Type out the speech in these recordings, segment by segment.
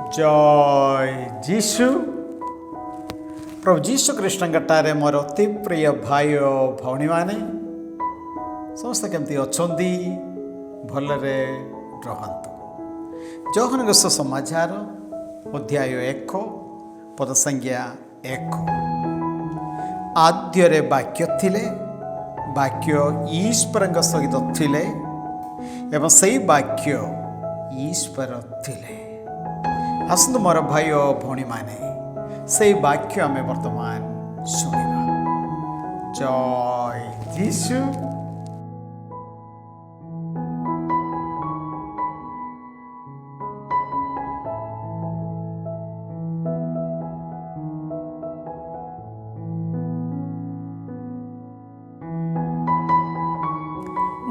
जय जीशु। प्रभु जीशु कृष्णटारे मोर अति प्रिय भाई और भौणी मैंने समस्त केमती अच्छा भलरे रहतु। जौहन समाचार अध्याय 1 पद संज्ञा 1। आद्यरे वाक्य थिले, वाक्य ईश्वर सहित थिले एवं सही वाक्य ईश्वर थिले। आसतु मोर भाई और भौणी माने से वाक्य आम वर्तमान शुणा। जय जीशु।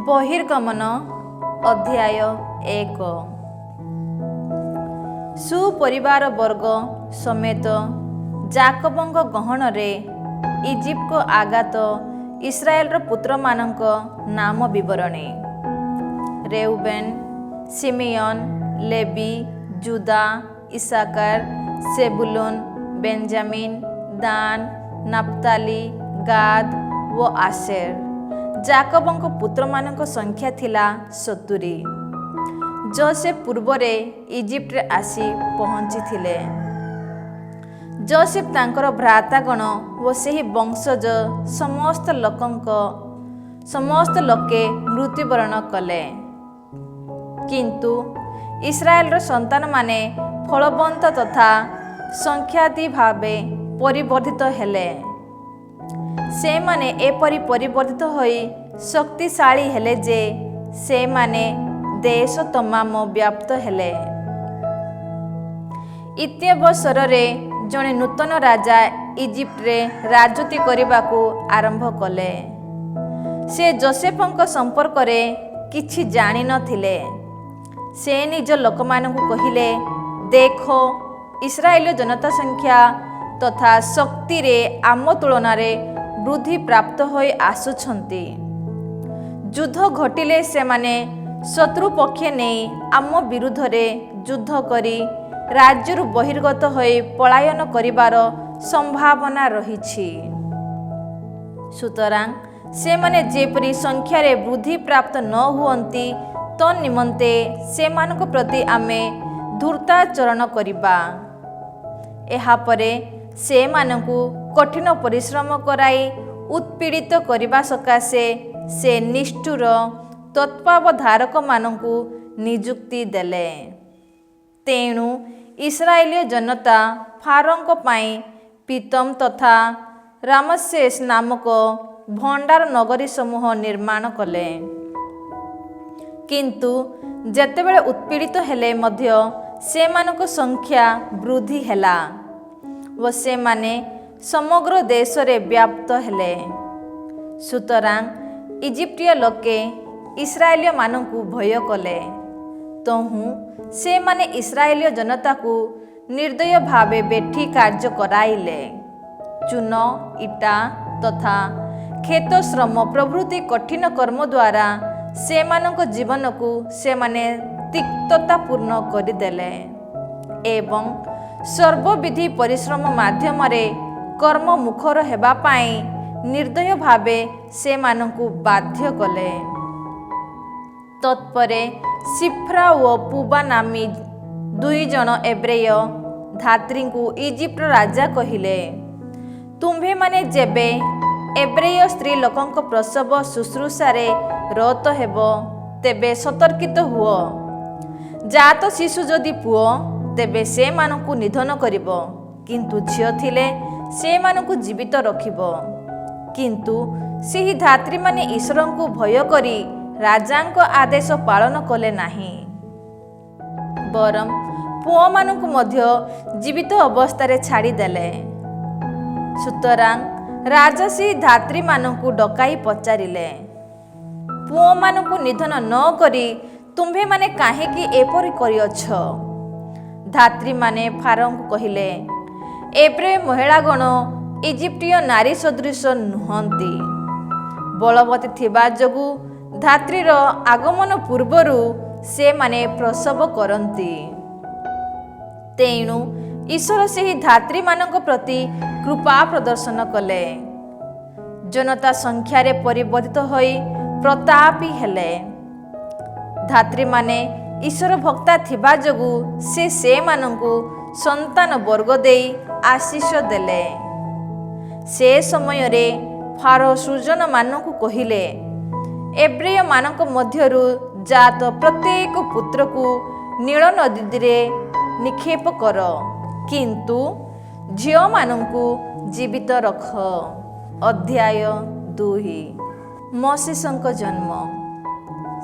बहिर्गमन अध्याय 1। सुपरिवार वर्ग समेत जाकबंग गहणरे इजिप्ट को आगात इस्राएल पुत्र मानक नाम विवरणी। रेउबेन, सिमियन, लेवी, जुदा, इसाकार, सेबुलुन, बेंजामिन, दान, नप्ताली, गाद व आशेर। जाकबंग पुत्र मानक संख्या थिला 70। जोसेफ पूर्वरे इजिप्ट रे आसी पहुंची थिले। जोसेफ तांकर भ्रातागण व सेही वंशज समस्त लोके मृत्युवरण कले। किंतु इस्राएल संतान माने फलवंत तथा संख्याति भावे परिवर्धित हेले। से माने एपरि परिवर्तित होई शक्तिशाली हेले जे से माने देश तमाम व्याप्त हेले। इत्यवसर रे जणे नूतन राजा इजिप्ट रे राजनीति करबाकू आरंभ कले। से जोसेफଙ୍କ संपर्क रे किछि जानि नथिले। से निज लोकमानंकु कहिले, देखो इस्राएल जनता संख्या तथा शक्ति रे आम तुलना रे वृद्धि प्राप्त होई आसुछंती। युद्ध घटिले से माने शत्रु पक्षे नहीं आम विरुद्ध रे युद्ध करी राज्यरु बहिर्गत होई पलायन करिवार संभावना रहिछि। सुतरां से माने जेपरि संख्या रे वृद्धि प्राप्त न हुअंती तो निमंते से मानक प्रति आमे धूर्ताचरण करिबा। एहा परे से मानकु कठिन परिश्रम कराई उत्पीड़ित करने सकाशे से निष्ठुर तत्वावधारक मानकु नियुक्ति देले। तेणु इस्राएलीय जनता फारोंक पाई पीतम तथा रामसेस नामक भंडार नगरी समूह निर्माण कले। किंतु जेतेबेले उत्पीड़ित हेले मध्य से मानक संख्या वृद्धि हेला व से माने समग्र देश रे व्याप्त हेले। सुतरां इजिप्टिय लोके इस्राएलिय मानकु भय कले। तहु से माने इस्राएलिय जनता को निर्दय भावे बेठी कार्य कराइले। चून, इटा तथा खेत श्रम प्रभृति कठिन कर्म द्वारा से मानक जीवन को से माने तिक्ततापूर्ण करदेले एवं सर्वविधि परिश्रम माध्यम रे कर्म मुखर हेबा पाई निर्दय भावे से मानकु बाध्य कले। तत्परे सिफ्रा व पुबा नामी 2 जन एब्रेय धात्री को इजिप्ट राजा कहिले, तुम्भे माने जेबे एब्रेय स्त्री लोकंक प्रसव शुश्रूषा रे रत हेबो तेबे सतर्कित हुओ। जात शिशु जदि पुओ तेबे से मानकु निधन करिबो, किंतु झियो थिले से मानकु जीवित रखिबो। किंतु सेही धात्री माने ईश्वरंकु भय करी राजांक आदेश पालन कले नाही, बरम पुओ मानकु मध्य जीवित अवस्था छाड़ी देले। सुतरां राजा से धात्री मानकु डकाई पचारिले, पुओ मानकु निधन न करी तुम्भे माने काहेकि एपरि करिअछ? धात्री माने फारोंकु कहिले, एब्रे महिलागण इजिप्टिय नारी सदृश नुहंती। बलवती थिबा जोगु धात्रीर आगमन पूर्वरु से माने प्रसव करती। ତେଣୁ ଈଶ୍ୱର ସେହି ଧାତ୍ରୀମାନଙ୍କ ପ୍ରତି କୃପା ପ୍ରଦର୍ଶନ କଲେ। ଜନତା ସଂଖ୍ୟାରେ ପରିବର୍ତ୍ତିତ ହୋଇ ପ୍ରତାପୀ ହେଲେ। ଧାତ୍ରୀମାନେ ଈଶ୍ୱର ଭକ୍ତା ଥିବା ଯୋଗୁଁ ସେ ସେମାନଙ୍କୁ ସନ୍ତାନ ବର୍ଗ ଦେଇ ଆଶୀଷ ଦେଲେ। ସେ ସମୟରେ ଫାରୋ ସୃଜନମାନଙ୍କୁ କହିଲେ, ଏବ୍ରେୟମାନଙ୍କ ମଧ୍ୟରୁ ଜାତ ପ୍ରତ୍ୟେକ ପୁତ୍ରକୁ ନୀଳ ନଦୀରେ ନିକ୍ଷେପ କର, କିନ୍ତୁ ଝିଅମାନଙ୍କୁ ଜୀବିତ ରଖ। ଅଧ୍ୟାୟ 2। ମୋସେସଙ୍କ ଜନ୍ମ।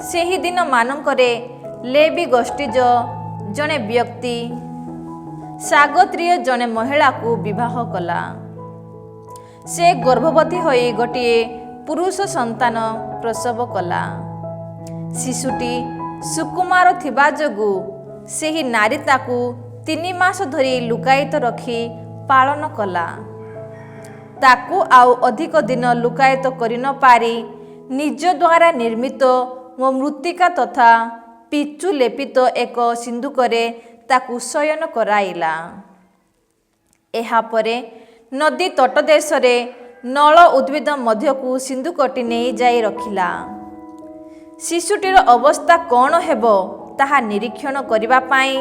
ସେହି ଦିନ ମାନଙ୍କରେ ଲେବି ଗୋଷ୍ଠୀଜ ଜଣେ ବ୍ୟକ୍ତି ସାଗତ୍ରୀୟ ଜଣେ ମହିଳାକୁ ବିବାହ କଲା। ସେ ଗର୍ଭବତୀ ହୋଇ ଗୋଟିଏ ପୁରୁଷ ସନ୍ତାନ ପ୍ରସବ କଲା। ଶିଶୁଟି ସୁକୁମାର ଥିବା ଯୋଗୁଁ ସେହି ନାରୀ ତାକୁ 3 ମାସ ଧରି ଲୁକାୟିତ ରଖି ପାଳନ କଲା। ତାକୁ ଆଉ ଅଧିକ ଦିନ ଲୁକାୟିତ କରି ନ ପାରି ନିଜ ଦ୍ୱାରା ନିର୍ମିତ ଓ ମୃତ୍ତିକା ତଥା ପିଚୁ ଲେପିତ ଏକ ସିନ୍ଦୁକରେ ତାକୁ ଶୟନ କରାଇଲା। ଏହାପରେ ନଦୀ ତଟଦେଶରେ ନଳ ଉଦ୍ଭିଦ ମଧ୍ୟକୁ ସିନ୍ଦୁକଟି ନେଇଯାଇ ରଖିଲା। ଶିଶୁଟିର ଅବସ୍ଥା କ'ଣ ହେବ ତାହା ନିରୀକ୍ଷଣ କରିବା ପାଇଁ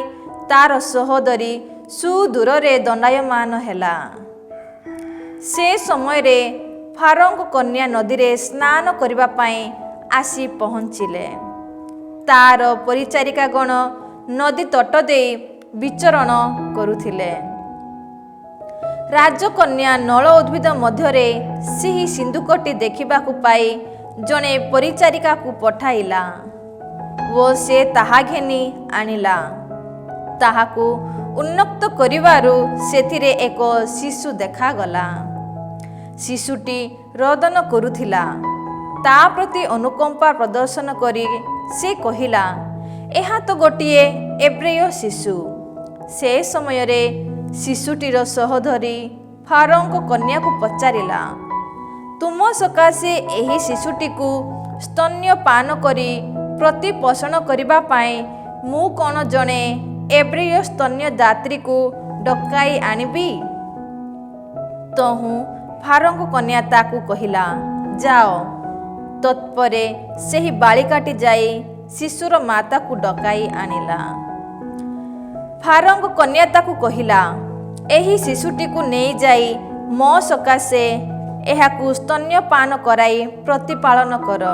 ତାର ସହୋଦରୀ ସୁଦୂରରେ ଦଣ୍ଡାୟମାନ ହେଲା। ସେ ସମୟରେ ଫାରୋଙ୍କ କନ୍ୟା ନଦୀରେ ସ୍ନାନ କରିବା ପାଇଁ ଆସି ପହଞ୍ଚିଲେ। ତାର ପରିଚାରିକାଗଣ ନଦୀ ତଟ ଦେଇ ବିଚରଣ କରୁଥିଲେ। ରାଜକନ୍ୟା ନଳ ଉଦ୍ଭିଦ ମଧ୍ୟରେ ସେହି ସିନ୍ଦୁକଟି ଦେଖିବାକୁ ପାଇ ଜଣେ ପରିଚାରିକାକୁ ପଠାଇଲା ଓ ସେ ତାହା ଘେନି ଆଣିଲା। ତାହାକୁ ଉନ୍ମୁକ୍ତ କରିବାରୁ ସେଥିରେ ଏକ ଶିଶୁ ଦେଖାଗଲା। ଶିଶୁଟି ରୋଦନ କରୁଥିଲା। ତା ପ୍ରତି ଅନୁକମ୍ପା ପ୍ରଦର୍ଶନ କରି ସେ କହିଲା, ଏହା ତ ଗୋଟିଏ ଏବ୍ରେୟ ଶିଶୁ। ସେ ସମୟରେ ଶିଶୁଟିର ସହୋଦରୀ ଫାରୋଙ୍କ କନ୍ୟାକୁ ପଚାରିଲା, ତୁମ ସକାଶେ ଏହି ଶିଶୁଟିକୁ ସ୍ତନ୍ୟପାନ କରି ପ୍ରତିପୋଷଣ କରିବା ପାଇଁ ମୁଁ କ'ଣ ଜଣେ ଏବ୍ରେୟ ସ୍ତନ୍ୟଦାତ୍ରୀକୁ ଡକାଇ ଆଣିବି? ତହୁଁ ଫାରୋଙ୍କ କନ୍ୟା ତାକୁ କହିଲା, ଯାଅ। ତତ୍ପରେ ସେହି ବାଳିକାଟି ଯାଇ ଶିଶୁର ମାତାକୁ ଡକାଇ ଆଣିଲା। ଫାରୋଙ୍କ କନ୍ୟା ତାକୁ କହିଲା, ଏହି ଶିଶୁଟିକୁ ନେଇଯାଇ ମୋ ସକାଶେ ଏହାକୁ ସ୍ତନ୍ୟପାନ କରାଇ ପ୍ରତିପାଳନ କର।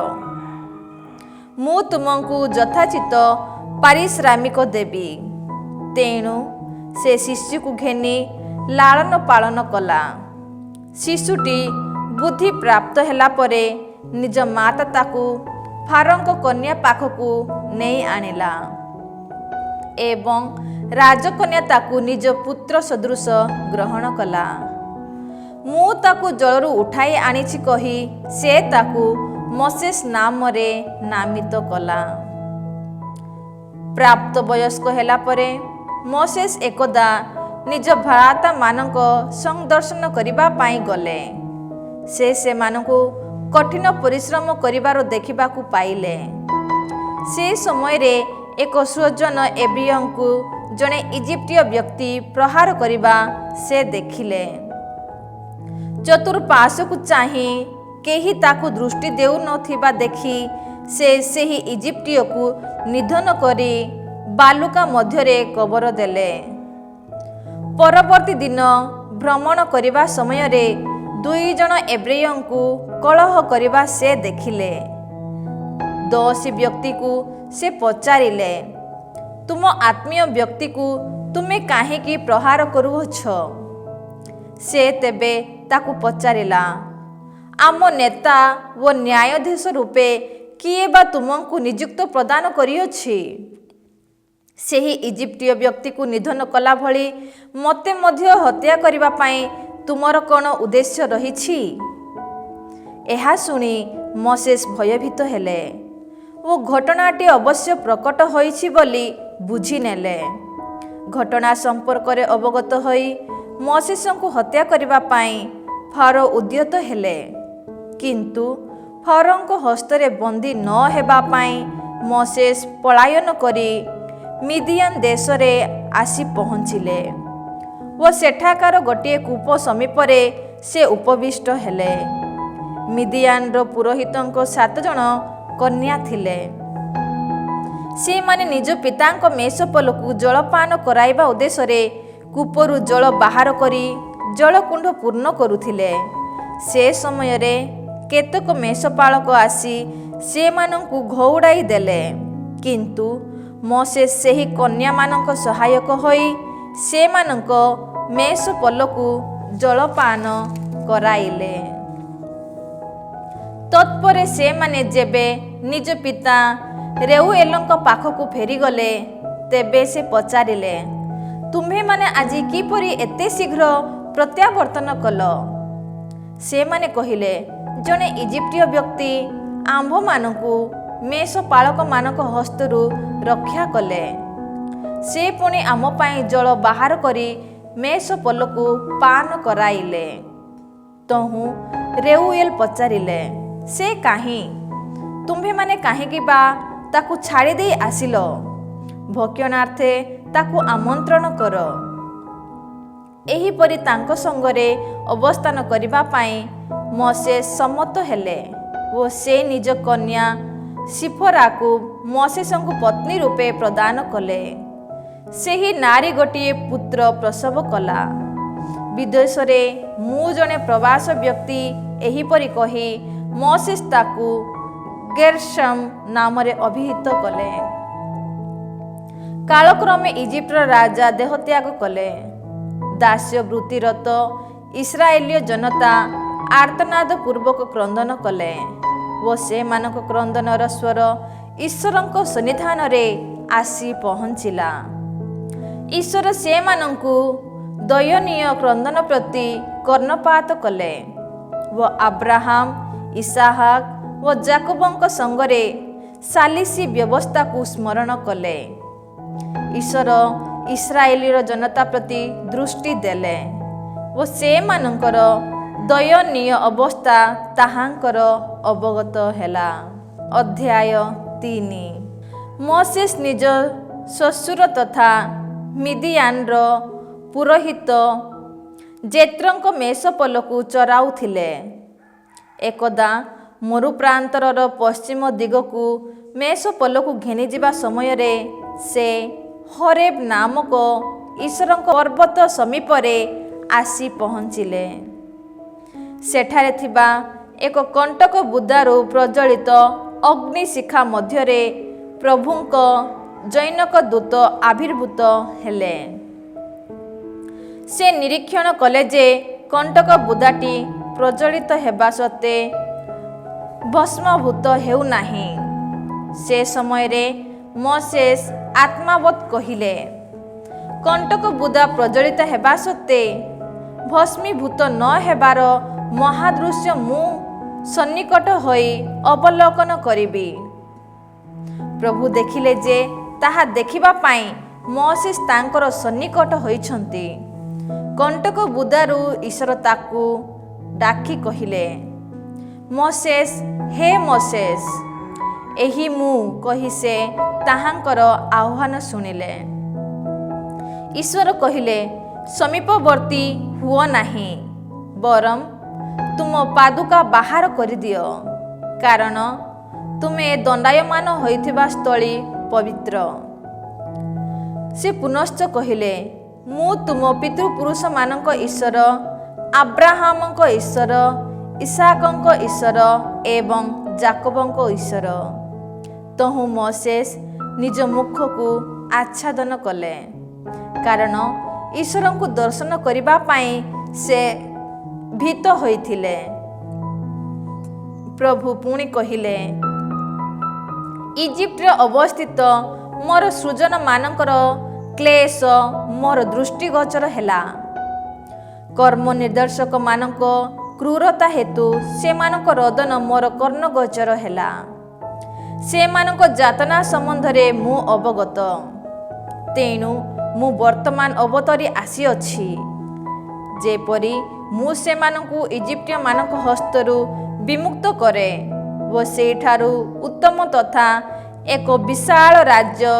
ମୁଁ ତୁମକୁ ଯଥାଚିତ ପାରିଶ୍ରାମିକ ଦେବି। ତେଣୁ ସେ ଶିଶୁକୁ ଘେନି ଲାଳନ ପାଳନ କଲା। ଶିଶୁଟି ବୁଦ୍ଧି ପ୍ରାପ୍ତ ହେଲା ପରେ ନିଜ ମାତା ତାକୁ ଫାରୋଙ୍କ କନ୍ୟା ପାଖକୁ ନେଇ ଆଣିଲା ଏବଂ ରାଜକନ୍ୟା ତାକୁ ନିଜ ପୁତ୍ର ସଦୃଶ ଗ୍ରହଣ କଲା। ମୁଁ ତାକୁ ଜଳରୁ ଉଠାଇ ଆଣିଛି କହି ସେ ତାକୁ ମୋସେସ୍ ନାମରେ ନାମିତ କଲା। ପ୍ରାପ୍ତ ବୟସ୍କ ହେଲା ପରେ ମୋସେସ୍ ଏକଦା ନିଜ ଭ୍ରାତାମାନଙ୍କ ସଂଦର୍ଶନ କରିବା ପାଇଁ ଗଲେ। ସେ ସେମାନଙ୍କୁ କଠିନ ପରିଶ୍ରମ କରିବାର ଦେଖିବାକୁ ପାଇଲେ। ସେ ସମୟରେ ଏକ ସୃଜନ ଏବ୍ରିୟଙ୍କୁ ଜଣେ ଇଜିପ୍ଟୀୟ ବ୍ୟକ୍ତି ପ୍ରହାର କରିବା ସେ ଦେଖିଲେ। ଚତୁଃପାର୍ଶ୍ୱକୁ ଚାହିଁ କେହି ତାକୁ ଦୃଷ୍ଟି ଦେଉନଥିବା ଦେଖି ସେ ସେହି ଇଜିପ୍ଟୀୟକୁ ନିଧନ କରି ବାଲୁକା ମଧ୍ୟରେ କବର ଦେଲେ। ପରବର୍ତ୍ତୀ ଦିନ ଭ୍ରମଣ କରିବା ସମୟରେ 2 ଜଣ ଏବ୍ରେୟଙ୍କୁ କଳହ କରିବା ସେ ଦେଖିଲେ। ଦୋଷୀ ବ୍ୟକ୍ତିକୁ ସେ ପଚାରିଲେ, ତୁମ ଆତ୍ମୀୟ ବ୍ୟକ୍ତିକୁ ତୁମେ କାହିଁକି ପ୍ରହାର କରୁଅଛ? ସେ ତେବେ ତାକୁ ପଚାରିଲା, ଆମ ନେତା ଓ ନ୍ୟାୟାଧୀଶ ରୂପେ କିଏ ବା ତୁମକୁ ନିଯୁକ୍ତ ପ୍ରଦାନ କରିଅଛି? ସେହି ଇଜିପ୍ଟୀୟ ବ୍ୟକ୍ତିକୁ ନିଧନ କଲା ଭଳି ମୋତେ ମଧ୍ୟ ହତ୍ୟା କରିବା ପାଇଁ ତୁମର କ'ଣ ଉଦ୍ଦେଶ୍ୟ ରହିଛି? ଏହା ଶୁଣି ମୋସେସ୍ ଭୟଭୀତ ହେଲେ ଓ ଘଟଣାଟି ଅବଶ୍ୟ ପ୍ରକଟ ହୋଇଛି ବୋଲି ବୁଝିନେଲେ। ଘଟଣା ସମ୍ପର୍କରେ ଅବଗତ ହୋଇ ମୋସେସ୍ଙ୍କୁ ହତ୍ୟା କରିବା ପାଇଁ ଫାରୋ ଉଦ୍ୟତ ହେଲେ। କିନ୍ତୁ ଫାରୋଙ୍କ ହସ୍ତରେ ବନ୍ଦୀ ନ ହେବା ପାଇଁ ମୋସେସ୍ ପଳାୟନ କରି ମିଦିଆନ୍ ଦେଶରେ ଆସି ପହଞ୍ଚିଲେ ଓ ସେଠାକାର ଗୋଟିଏ କୂପ ସମୀପରେ ସେ ଉପବିଷ୍ଟ ହେଲେ। ମିଦିଆନର ପୁରୋହିତଙ୍କ 7 ଜଣ କନ୍ୟା ଥିଲେ। ସେମାନେ ନିଜ ପିତାଙ୍କ ମେଷପଲକୁ ଜଳପାନ କରାଇବା ଉଦ୍ଦେଶ୍ୟରେ କୂପରୁ ଜଳ ବାହାର କରି ଜଳକୁଣ୍ଡ ପୂର୍ଣ୍ଣ କରୁଥିଲେ। ସେ ସମୟରେ କେତେକ ମେଷପାଳକ ଆସି ସେମାନଙ୍କୁ ଘଉଡ଼ାଇ ଦେଲେ, କିନ୍ତୁ ମୋଶେସ୍ ସେହି କନ୍ୟାମାନଙ୍କ ସହାୟକ ହୋଇ ସେମାନଙ୍କ ମେଷପଲକୁ ଜଳପାନ କରାଇଲେ। ତତ୍ପରେ ସେମାନେ ଯେବେ ନିଜ ପିତା ରେଉଏଲଙ୍କ ପାଖକୁ ଫେରିଗଲେ, ତେବେ ସେ ପଚାରିଲେ, ତୁମ୍ଭେମାନେ ଆଜି କିପରି ଏତେ ଶୀଘ୍ର ପ୍ରତ୍ୟାବର୍ତ୍ତନ କଲ? ସେମାନେ କହିଲେ, ଜଣେ ଇଜିପ୍ଟୀୟ ବ୍ୟକ୍ତି ଆମ୍ଭମାନଙ୍କୁ ମେଷପାଳକମାନଙ୍କ ହସ୍ତରୁ ରକ୍ଷା କଲେ। ସେ ପୁଣି ଆମ ପାଇଁ ଜଳ ବାହାର କରି ମେଷପଲକୁ ପାନ କରାଇଲେ। ତହୁଁ ରେଉଏଲ ପଚାରିଲେ, ସେ କାହିଁ? ତୁମ୍ଭେମାନେ କାହିଁକି ବା ତାକୁ ଛାଡ଼ି ଦେଇ ଆସିଲ? ଭକ୍ଷଣାର୍ଥେ ତାକୁ ଆମନ୍ତ୍ରଣ କର। ଏହିପରି ତାଙ୍କ ସଙ୍ଗରେ ଅବସ୍ଥାନ କରିବା ପାଇଁ ମୋଶେସ୍ ସମ୍ମତ ହେଲେ ଓ ସେ ନିଜ କନ୍ୟା ସିଫୋରାକୁ ମୋଶେସଙ୍କୁ ପତ୍ନୀ ରୂପେ ପ୍ରଦାନ କଲେ। ସେହି ନାରୀ ଗୋଟିଏ ପୁତ୍ର ପ୍ରସବ କଲା। ବିଦେଶରେ ମୁଁ ଜଣେ ପ୍ରବାସ ବ୍ୟକ୍ତି ଏହିପରି କହି ମୋଶେସ୍ ତାକୁ ଗେର୍ଶମ ନାମରେ ଅଭିହିତ କଲେ। କାଳକ୍ରମେ ଇଜିପ୍ଟର ରାଜା ଦେହତ୍ୟାଗ କଲେ। ଦାସ୍ୟ ବୃତ୍ତିରତ ଇସ୍ରାଏଲୀୟ ଜନତା ଆର୍ତ୍ତନାଦ ପୂର୍ବକ କ୍ରନ୍ଦନ କଲେ ଓ ସେମାନଙ୍କ କ୍ରନ୍ଦନର ସ୍ୱର ଈଶ୍ୱରଙ୍କ ସନ୍ନିଧାନରେ ଆସି ପହଞ୍ଚିଲା। ଈଶ୍ୱର ସେମାନଙ୍କୁ ଦୟନୀୟ କ୍ରନ୍ଦନ ପ୍ରତି କର୍ଣ୍ଣପାତ କଲେ ଓ ଆବ୍ରାହାମ, ଇସାହାକ ଓ ଯାକୋବଙ୍କ ସଙ୍ଗରେ ସାଲିସି ବ୍ୟବସ୍ଥାକୁ ସ୍ମରଣ କଲେ। ଈଶ୍ୱର ଇସ୍ରାଏଲୀର ଜନତା ପ୍ରତି ଦୃଷ୍ଟି ଦେଲେ ଓ ସେମାନଙ୍କର ଦୟନୀୟ ଅବସ୍ଥା ତାହାଙ୍କର ଅବଗତ ହେଲା। ଅଧ୍ୟାୟ 3। ମୋଶେସ୍ ନିଜ ଶ୍ୱଶୁର ତଥା ମିଦିଆନର ପୁରୋହିତ ଜେତ୍ରୋଙ୍କ ମେଷପଲକୁ ଚରାଉଥିଲେ। ଏକଦା ମରୁପ୍ରାନ୍ତରର ପଶ୍ଚିମ ଦିଗକୁ ମେଷପଲକୁ ଘେନିଯିବା ସମୟରେ ସେ ହରେବ ନାମକ ଈଶ୍ୱରଙ୍କ ପର୍ବତ ସମୀପରେ ଆସି ପହଞ୍ଚିଲେ। ସେଠାରେ ଥିବା ଏକ କଣ୍ଟକ ବୁଦାରୁ ପ୍ରଜ୍ୱଳିତ ଅଗ୍ନିଶିଖା ମଧ୍ୟରେ ପ୍ରଭୁଙ୍କ ଜନୈକ ଦୂତ ଆବିର୍ଭୂତ ହେଲେ। ସେ ନିରୀକ୍ଷଣ କଲେ ଯେ କଣ୍ଟକ ବୁଦାଟି ପ୍ରଜ୍ୱଳିତ ହେବା ସତ୍ତ୍ୱେ ଭସ୍ମୀଭୂତ ହେଉନାହିଁ। ସେ ସମୟରେ ମୋଶେସ୍ ଆତ୍ମାବତ୍ କହିଲେ, କଣ୍ଟକ ବୁଦା ପ୍ରଜ୍ୱଳିତ ହେବା ସତ୍ତ୍ୱେ ଭସ୍ମୀଭୂତ ନ ହେବାର ମହାଦୃଶ୍ୟ ମୁଁ ସନ୍ନିକଟ ହୋଇ ଅବଲୋକନ କରିବି। ପ୍ରଭୁ ଦେଖିଲେ ଯେ ତାହା ଦେଖିବା ପାଇଁ ମୋଶେସ୍ ତାଙ୍କର ସନ୍ନିକଟ ହୋଇଛନ୍ତି। କଣ୍ଟକ ବୁଦାରୁ ଈଶ୍ୱର ତାକୁ ଡାକି କହିଲେ, ମୋଶେସ୍, ହେ ମୋଶେସ୍। ଏହି ମୁଁ କହି ସେ ତାହାଙ୍କର ଆହ୍ୱାନ ଶୁଣିଲେ। ଈଶ୍ୱର କହିଲେ, ସମୀପବର୍ତ୍ତୀ ହୁଅ ନାହିଁ, ବରଂ ତୁମ ପାଦୁକା ବାହାର କରିଦିଅ, କାରଣ ତୁମେ ଦଣ୍ଡାୟମାନ ହୋଇଥିବା ସ୍ଥଳୀ ପବିତ୍ର। ସେ ପୁନଶ୍ଚ କହିଲେ, ମୁଁ ତୁମ ପିତୃପୁରୁଷମାନଙ୍କ ଈଶ୍ୱର, ଆବ୍ରାହାମଙ୍କ ଈଶ୍ୱର, ଇସାକଙ୍କ ଈଶ୍ୱର ଏବଂ ଯାକୋବଙ୍କ ଈଶ୍ୱର। ତହୁଁ ମୋଶେସ୍ ନିଜ ମୁଖକୁ ଆଚ୍ଛାଦନ କଲେ, କାରଣ ଈଶ୍ୱରଙ୍କୁ ଦର୍ଶନ କରିବା ପାଇଁ ସେ ଭୀତ ହୋଇଥିଲେ। ପ୍ରଭୁ ପୁଣି କହିଲେ, ଇଜିପ୍ଟରେ ଅବସ୍ଥିତ ମୋର ସୃଜନମାନଙ୍କର କ୍ଲେଶ ମୋର ଦୃଷ୍ଟିଗୋଚର ହେଲା। କର୍ମ ନିର୍ଦ୍ଦେଶକମାନଙ୍କ କ୍ରୂରତା ହେତୁ ସେମାନଙ୍କ ରୋଦନ ମୋର କର୍ଣ୍ଣଗୋଚର ହେଲା। ସେମାନଙ୍କ ଯାତନା ସମ୍ବନ୍ଧରେ ମୁଁ ଅବଗତ। ତେଣୁ ମୁଁ ବର୍ତ୍ତମାନ ଅବତରି ଆସିଅଛି, ଯେପରି ମୁଁ ସେମାନଙ୍କୁ ଇଜିପ୍ଟୀୟମାନଙ୍କ ହସ୍ତରୁ ବିମୁକ୍ତ କରେ ଓ ସେଠାରୁ ଉତ୍ତମ ତଥା ଏକ ବିଶାଳ ରାଜ୍ୟ,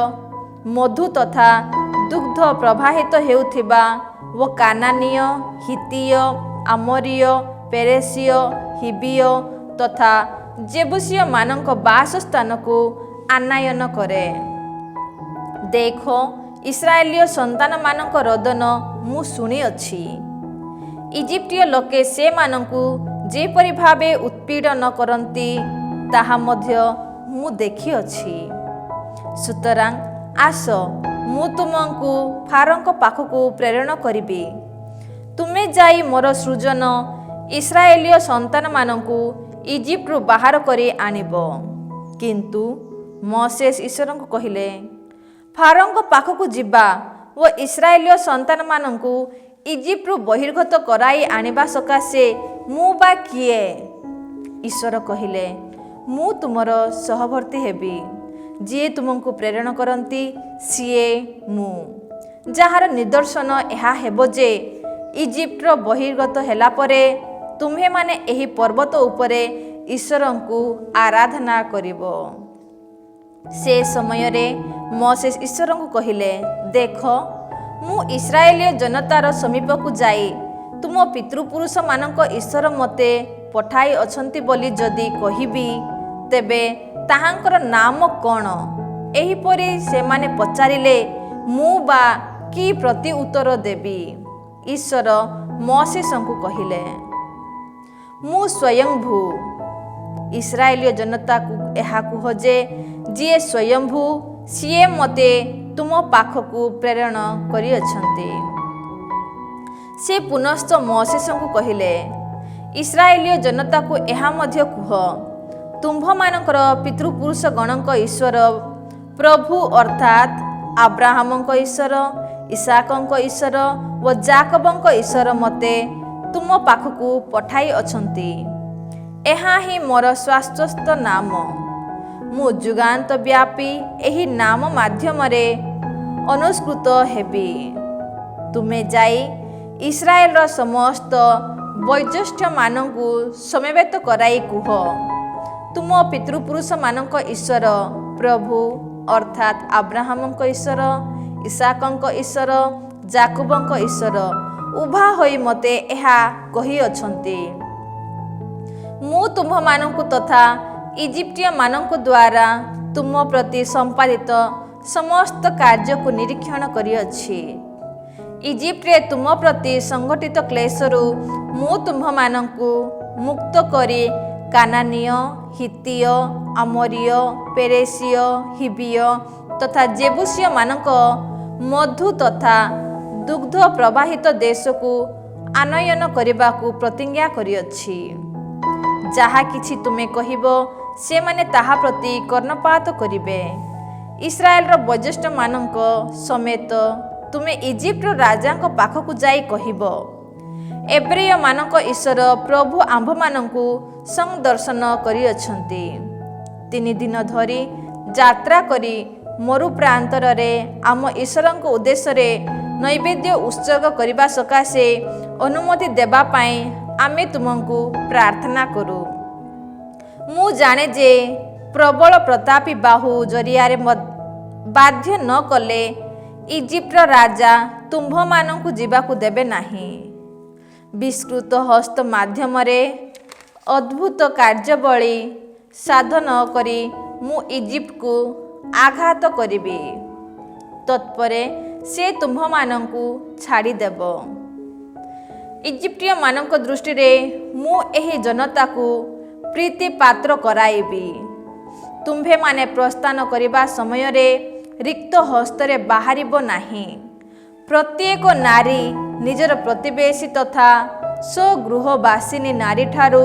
ମଧୁ ତଥା ଦୁଗ୍ଧ ପ୍ରବାହିତ ହେଉଥିବା ଓ କାନାନୀୟ, ହିତୀୟ, ଆମୋରୀୟ, ପେରେସୀୟ, ହିବିୟ ତଥା ଜେବୁସୀୟମାନଙ୍କ ବାସସ୍ଥାନକୁ ଆନୟନ କରେ। ଦେଖ, ଇସ୍ରାଏଲୀୟ ସନ୍ତାନମାନଙ୍କ ରୋଦନ ମୁଁ ଶୁଣିଅଛି। ଇଜିପ୍ଟିୟ ଲୋକେ ସେମାନଙ୍କୁ ଯେପରି ଭାବେ ଉତ୍ପୀଡ଼ନ କରନ୍ତି ତାହା ମଧ୍ୟ ମୁଁ ଦେଖିଅଛି। ସୁତରାଂ ଆସ, ମୁଁ ତୁମକୁ ଫାରୋଙ୍କ ପାଖକୁ ପ୍ରେରଣ କରିବି। ତୁମେ ଯାଇ ମୋର ସୃଜନ ଇସ୍ରାଏଲୀୟ ସନ୍ତାନମାନଙ୍କୁ ଇଜିପ୍ଟରୁ ବାହାର କରି ଆଣିବ। କିନ୍ତୁ ମୋଶେସ୍ ଈଶ୍ୱରଙ୍କୁ କହିଲେ, ଫାରୋଙ୍କ ପାଖକୁ ଯିବା ଓ ଇସ୍ରାଏଲୀୟ ସନ୍ତାନମାନଙ୍କୁ ଇଜିପ୍ଟରୁ ବହିର୍ଗତ କରାଇ ଆଣିବା ସକାଶେ ମୁଁ ବା କିଏ? ଈଶ୍ୱର କହିଲେ, ମୁଁ ତୁମର ସହବର୍ତ୍ତୀ ହେବି। ଯିଏ ତୁମକୁ ପ୍ରେରଣ କରନ୍ତି ସିଏ ମୁଁ। ଯାହାର ନିଦର୍ଶନ ଏହା ହେବ ଯେ ଇଜିପ୍ଟର ବହିର୍ଗତ ହେଲା ପରେ ତୁମ୍ଭେମାନେ ଏହି ପର୍ବତ ଉପରେ ଈଶ୍ୱରଙ୍କୁ ଆରାଧନା କରିବ। ସେ ସମୟରେ ମୋଶେସ୍ ଈଶ୍ୱରଙ୍କୁ କହିଲେ, ଦେଖ, ମୁଁ ଇସ୍ରାଏଲୀୟ ଜନତାର ସମୀପକୁ ଯାଇ ତୁମ ପିତୃପୁରୁଷମାନଙ୍କ ଈଶ୍ୱର ମୋତେ ପଠାଇ ଅଛନ୍ତି ବୋଲି ଯଦି କହିବି, ତେବେ ତାହାଙ୍କର ନାମ କ'ଣ? ଏହିପରି ସେମାନେ ପଚାରିଲେ ମୁଁ ବା କି ପ୍ରତି ଉତ୍ତର ଦେବି? ଈଶ୍ୱର ମୋଶେସ୍ଙ୍କୁ କହିଲେ, ମୁଁ ସ୍ୱୟଂଭୂ। ଇସ୍ରାଏଲୀୟ ଜନତାକୁ ଏହା କୁହ ଯେ ଯିଏ ସ୍ୱୟଂଭୂ ସିଏ ମୋତେ ତୁମ ପାଖକୁ ପ୍ରେରଣ କରିଅଛନ୍ତି। ସେ ପୁନଶ୍ଚ ମୋଶେସ୍ଙ୍କୁ କହିଲେ, ଇସ୍ରାଏଲୀୟ ଜନତାକୁ ଏହା ମଧ୍ୟ କୁହ, ତୁମ୍ଭମାନଙ୍କର ପିତୃପୁରୁଷଗଣଙ୍କ ଈଶ୍ୱର ପ୍ରଭୁ ଅର୍ଥାତ୍ ଆବ୍ରାହମଙ୍କ ଈଶ୍ୱର, ଇସାକଙ୍କ ଈଶ୍ୱର ଓ ଯାକବଙ୍କ ଈଶ୍ୱର ମୋତେ ତୁମ ପାଖକୁ ପଠାଇ ଅଛନ୍ତି। ଏହା ହିଁ ମୋର ଶ୍ୱାସସ୍ଥ ନାମ। ମୁଁ ଯୁଗାନ୍ତ ବ୍ୟାପୀ ଏହି ନାମ ମାଧ୍ୟମରେ ଅନୁସ୍କୃତ ହେବି। ତୁମେ ଯାଇ ଇସ୍ରାଏଲର ସମସ୍ତ ବୈଜ୍ୟେଷ୍ଠ୍ୟମାନଙ୍କୁ ସମବେତ କରାଇ କୁହ, ତୁମ ପିତୃପୁରୁଷମାନଙ୍କ ଈଶ୍ୱର ପ୍ରଭୁ ଅର୍ଥାତ୍ ଆବ୍ରାହମଙ୍କ ଈଶ୍ୱର, ଇସାକଙ୍କ ଈଶ୍ୱର, ଯାକବଙ୍କ ଈଶ୍ୱର ଉଭା ହୋଇ ମୋତେ ଏହା କହିଅଛନ୍ତି। ମୁଁ ତୁମ୍ଭମାନଙ୍କୁ ତଥା ଇଜିପ୍ଟିୟମାନଙ୍କ ଦ୍ୱାରା ତୁମ ପ୍ରତି ସମ୍ପାଦିତ ସମସ୍ତ କାର୍ଯ୍ୟକୁ ନିରୀକ୍ଷଣ କରିଅଛି। ଇଜିପ୍ଟରେ ତୁମ ପ୍ରତି ସଂଘଟିତ କ୍ଲେଶରୁ ମୁଁ ତୁମ୍ଭମାନଙ୍କୁ ମୁକ୍ତ କରି କାନାନୀୟ, ହିତୀୟ, ଆମୋରୀୟ, ପେରେସୀୟ, ହିବିୟ ତଥା ଜେବୁସୀୟମାନଙ୍କ ମଧୁ ତଥା ଦୁଗ୍ଧ ପ୍ରବାହିତ ଦେଶକୁ ଆନୟନ କରିବାକୁ ପ୍ରତିଜ୍ଞା କରିଅଛି। ଯାହା କିଛି ତୁମେ କହିବ ସେମାନେ ତାହା ପ୍ରତି କର୍ଣ୍ଣପାତ କରିବେ। ଇସ୍ରାଏଲର ବୈଜ୍ୟେଷ୍ଠ୍ୟମାନଙ୍କ ସମେତ ତୁମେ ଇଜିପ୍ଟର ରାଜାଙ୍କ ପାଖକୁ ଯାଇ କହିବ, ଏବ୍ରେୟମାନଙ୍କ ଈଶ୍ୱର ପ୍ରଭୁ ଆମ୍ଭମାନଙ୍କୁ ସଂଦର୍ଶନ କରିଅଛନ୍ତି। 3 ଦିନ ଧରି ଯାତ୍ରା କରି ମରୁ ପ୍ରାନ୍ତରରେ ଆମ ଈଶ୍ୱରଙ୍କ ଉଦ୍ଦେଶ୍ୟରେ ନୈବେଦ୍ୟ ଉତ୍ସର୍ଗ କରିବା ସକାଶେ ଅନୁମତି ଦେବା ପାଇଁ ଆମେ ତୁମକୁ ପ୍ରାର୍ଥନା କରୁ। ମୁଁ ଜାଣେ ଯେ ପ୍ରବଳ ପ୍ରତାପୀ ବାହୁ ଜରିଆରେ ବାଧ୍ୟ ନ କଲେ ଇଜିପ୍ଟର ରାଜା ତୁମ୍ଭମାନଙ୍କୁ ଯିବାକୁ ଦେବେ ନାହିଁ। ବିସ୍କୃତ ହସ୍ତ ମାଧ୍ୟମରେ ଅଦ୍ଭୁତ କାର୍ଯ୍ୟବଳୀ ସାଧନ କରି ମୁଁ ଇଜିପ୍ଟକୁ ଆଘାତ କରିବି। ତତ୍ପରେ ସେ ତୁମ୍ଭମାନଙ୍କୁ ଛାଡ଼ିଦେବ। ଇଜିପ୍ଟିୟମାନଙ୍କ ଦୃଷ୍ଟିରେ ମୁଁ ଏହି ଜନତାକୁ ପ୍ରୀତିପାତ୍ର କରାଇବି। ତୁମ୍ଭେମାନେ ପ୍ରସ୍ଥାନ କରିବା ସମୟରେ ରିକ୍ତ ହସ୍ତରେ ବାହାରିବ ନାହିଁ। ପ୍ରତ୍ୟେକ ନାରୀ ନିଜର ପ୍ରତିବେଶୀ ତଥା ସ୍ୱଗୃହବାସିନୀ ନାରୀଠାରୁ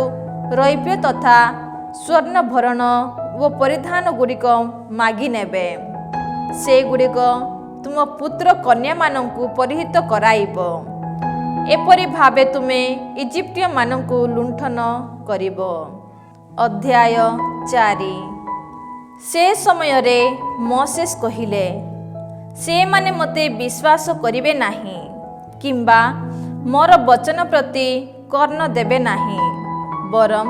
ରୌପ୍ୟ ତଥା ସ୍ୱର୍ଣ୍ଣଭରଣ ଓ ପରିଧାନ ଗୁଡ଼ିକ ମାଗି ନେବେ। ସେଗୁଡ଼ିକ ତୁମ ପୁତ୍ର କନ୍ୟାମାନଙ୍କୁ ପରିହିତ କରାଇବ। ଏପରି ଭାବେ ତୁମେ ଇଜିପ୍ଟିୟମାନଙ୍କୁ ଲୁଣ୍ଠନ କରିବ। ଅଧ୍ୟାୟ 4। ସେ ସମୟରେ ମୋଶେସ୍ କହିଲେ, ସେମାନେ ମୋତେ ବିଶ୍ୱାସ କରିବେ ନାହିଁ କିମ୍ବା ମୋର ବଚନ ପ୍ରତି କର୍ଣ୍ଣ ଦେବେ ନାହିଁ। ବରଂ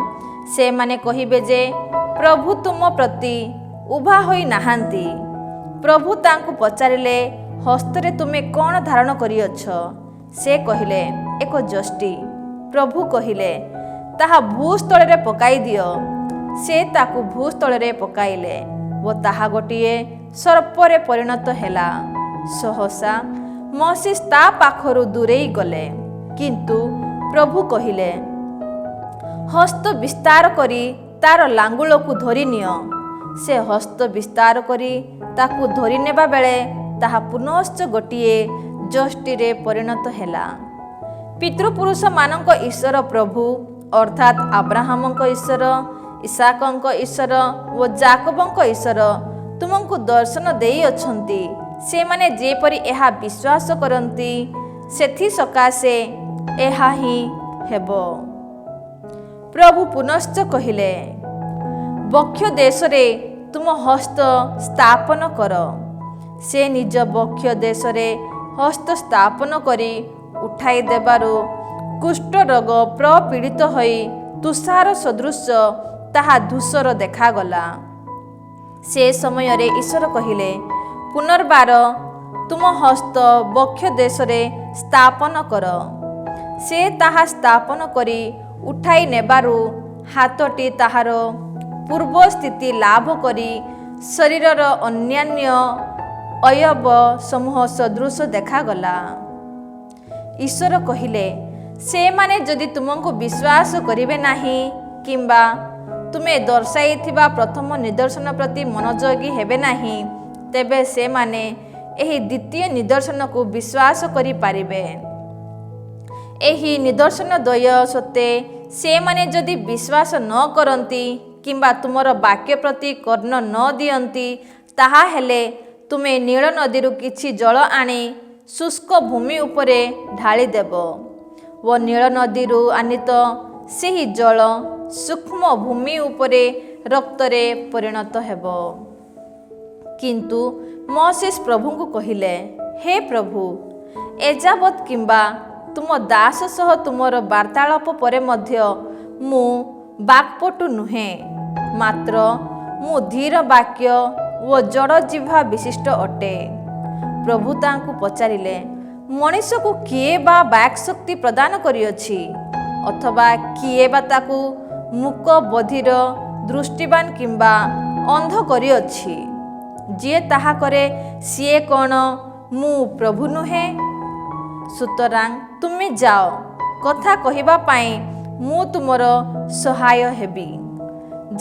ସେମାନେ କହିବେ ଯେ ପ୍ରଭୁ ତୁମ ପ୍ରତି ଉଭା ହୋଇ ନାହାନ୍ତି। ପ୍ରଭୁ ତାଙ୍କୁ ପଚାରିଲେ, ହସ୍ତରେ ତୁମେ କ'ଣ ଧାରଣ କରିଅଛ? ସେ କହିଲେ, ଏକ ଯଷ୍ଟି। ପ୍ରଭୁ କହିଲେ, ତାହା ଭୂସ୍ଥଳରେ ପକାଇ ଦିଅ। ସେ ତାକୁ ଭୂସ୍ଥଳରେ ପକାଇଲେ ଓ ତାହା ଗୋଟିଏ ସର୍ପରେ ପରିଣତ ହେଲା। ସହସା ମୋଶେସ ତା ପାଖରୁ ଦୂରେଇ ଗଲେ। କିନ୍ତୁ ପ୍ରଭୁ କହିଲେ, ହସ୍ତ ବିସ୍ତାର କରି ତାର ଲାଙ୍ଗୁଳକୁ ଧରି ନିଅ। ସେ ହସ୍ତ ବିସ୍ତାର କରି ତାକୁ ଧରି ନେବା ବେଳେ ତାହା ପୁନଶ୍ଚ ଗୋଟିଏ ଯଷ୍ଟିରେ ପରିଣତ ହେଲା। ପିତୃପୁରୁଷମାନଙ୍କ ଈଶ୍ୱର ପ୍ରଭୁ ଅର୍ଥାତ୍ ଆବ୍ରାହମଙ୍କ ଈଶ୍ୱର, ଇସାକଙ୍କ ଈଶ୍ୱର ଓ ଯାକୋବଙ୍କ ଈଶ୍ୱର ତୁମକୁ ଦର୍ଶନ ଦେଇଅଛନ୍ତି। ସେମାନେ ଯେପରି ଏହା ବିଶ୍ୱାସ କରନ୍ତି, ସେଥିସକାଶେ ଏହା ହିଁ ହେବ। ପ୍ରଭୁ ପୁନଶ୍ଚ କହିଲେ, ବକ୍ଷ ଦେଶରେ ତୁମ ହସ୍ତ ସ୍ଥାପନ କର। ସେ ନିଜ ବକ୍ଷ ଦେଶରେ ହସ୍ତ ସ୍ଥାପନ କରି ଉଠାଇ ଦେବାରୁ କୁଷ୍ଠରୋଗ ପ୍ରପୀଡ଼ିତ ହୋଇ ତୁଷାର ସଦୃଶ ତାହା ଧୂସର ଦେଖାଗଲା। ସେ ସମୟରେ ଈଶ୍ୱର କହିଲେ, ପୁନର୍ବାର ତୁମ ହସ୍ତ ବକ୍ଷ ଦେଶରେ ସ୍ଥାପନ କର। ସେ ତାହା ସ୍ଥାପନ କରି ଉଠାଇ ନେବାରୁ ହାତଟି ତାହାର ପୂର୍ବ ସ୍ଥିତି ଲାଭ କରି ଶରୀରର ଅନ୍ୟାନ୍ୟ ଅବୟବ ସମୂହ ସଦୃଶ ଦେଖାଗଲା। ଈଶ୍ୱର କହିଲେ, ସେମାନେ ଯଦି ତୁମକୁ ବିଶ୍ୱାସ କରିବେ ନାହିଁ କିମ୍ବା ତୁମେ ଦର୍ଶାଇଥିବା ପ୍ରଥମ ନିଦର୍ଶନ ପ୍ରତି ମନୋଯୋଗୀ ହେବେ ନାହିଁ, ତେବେ ସେମାନେ ଏହି ଦ୍ୱିତୀୟ ନିଦର୍ଶନକୁ ବିଶ୍ୱାସ କରିପାରିବେ। ଏହି ନିଦର୍ଶନ ଦ୍ୱୟ ସତ୍ତ୍ୱେ ସେମାନେ ଯଦି ବିଶ୍ୱାସ ନ କରନ୍ତି କିମ୍ବା ତୁମର ବାକ୍ୟ ପ୍ରତି କର୍ଣ୍ଣ ନ ଦିଅନ୍ତି, ତାହାହେଲେ ତୁମେ ନୀଳ ନଦୀରୁ କିଛି ଜଳ ଆଣି ଶୁଷ୍କ ଭୂମି ଉପରେ ଢାଳିଦେବ ଓ ନୀଳ ନଦୀରୁ ଆନିତ ସେହି ଜଳ ସୂକ୍ଷ୍ମ ଭୂମି ଉପରେ ରକ୍ତରେ ପରିଣତ ହେବ। କିନ୍ତୁ ମୋଶେସ ପ୍ରଭୁଙ୍କୁ କହିଲେ, ହେ ପ୍ରଭୁ, ଏଯାବତ୍ କିମ୍ବା ତୁମ ଦାସ ସହ ତୁମର ବାର୍ତ୍ତାଳାପ ପରେ ମଧ୍ୟ ମୁଁ ବାକ୍ପଟୁ ନୁହେଁ, ମାତ୍ର ମୁଁ ଧୀର ବାକ୍ୟ ଓ ଜଡ଼ ଜିହ୍ୱା ବିଶିଷ୍ଟ ଅଟେ। ପ୍ରଭୁ ତାଙ୍କୁ ପଚାରିଲେ, ମଣିଷକୁ କିଏ ବା ବାକ୍ଶକ୍ତି ପ୍ରଦାନ କରିଅଛି? ଅଥବା କିଏ ବା ତାକୁ ମୂକ, ବଧିର, ଦୃଷ୍ଟିବାନ କିମ୍ବା ଅନ୍ଧ କରିଅଛି? ଯିଏ ତାହା କରେ ସିଏ କ'ଣ ମୁଁ ପ୍ରଭୁ ନୁହେଁ? ସୁତରାଂ ତୁମେ ଯାଅ, କଥା କହିବା ପାଇଁ ମୁଁ ତୁମର ସହାୟ ହେବି।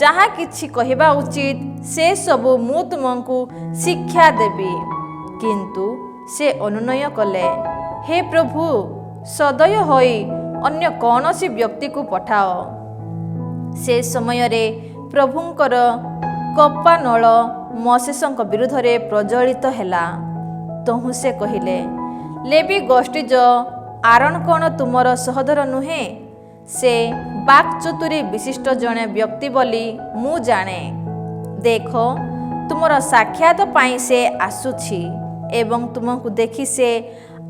ଯାହା କିଛି କହିବା ଉଚିତ ସେସବୁ ମୁଁ ତୁମକୁ ଶିକ୍ଷା ଦେବି। କିନ୍ତୁ ସେ ଅନୁନୟ କଲେ, ହେ ପ୍ରଭୁ, ସଦୟ ହୋଇ ଅନ୍ୟ କୌଣସି ବ୍ୟକ୍ତିକୁ ପଠାଅ। ସେ ସମୟରେ ପ୍ରଭୁଙ୍କର କୋପାନଳ ମୋଶେସଙ୍କ ବିରୁଦ୍ଧରେ ପ୍ରଜ୍ୱଳିତ ହେଲା। ତହୁଁ ସେ କହିଲେ, ଲେବି ଗୋଷ୍ଠୀଜ ଆରୋନ କ'ଣ ତୁମର ସହୋଦର ନୁହେଁ? ସେ ବାକ୍ଚତୁରୀ ବିଶିଷ୍ଟ ଜଣେ ବ୍ୟକ୍ତି ବୋଲି ମୁଁ ଜାଣେ। ଦେଖ, ତୁମର ସାକ୍ଷାତ ପାଇଁ ସେ ଆସୁଛି ଏବଂ ତୁମକୁ ଦେଖି ସେ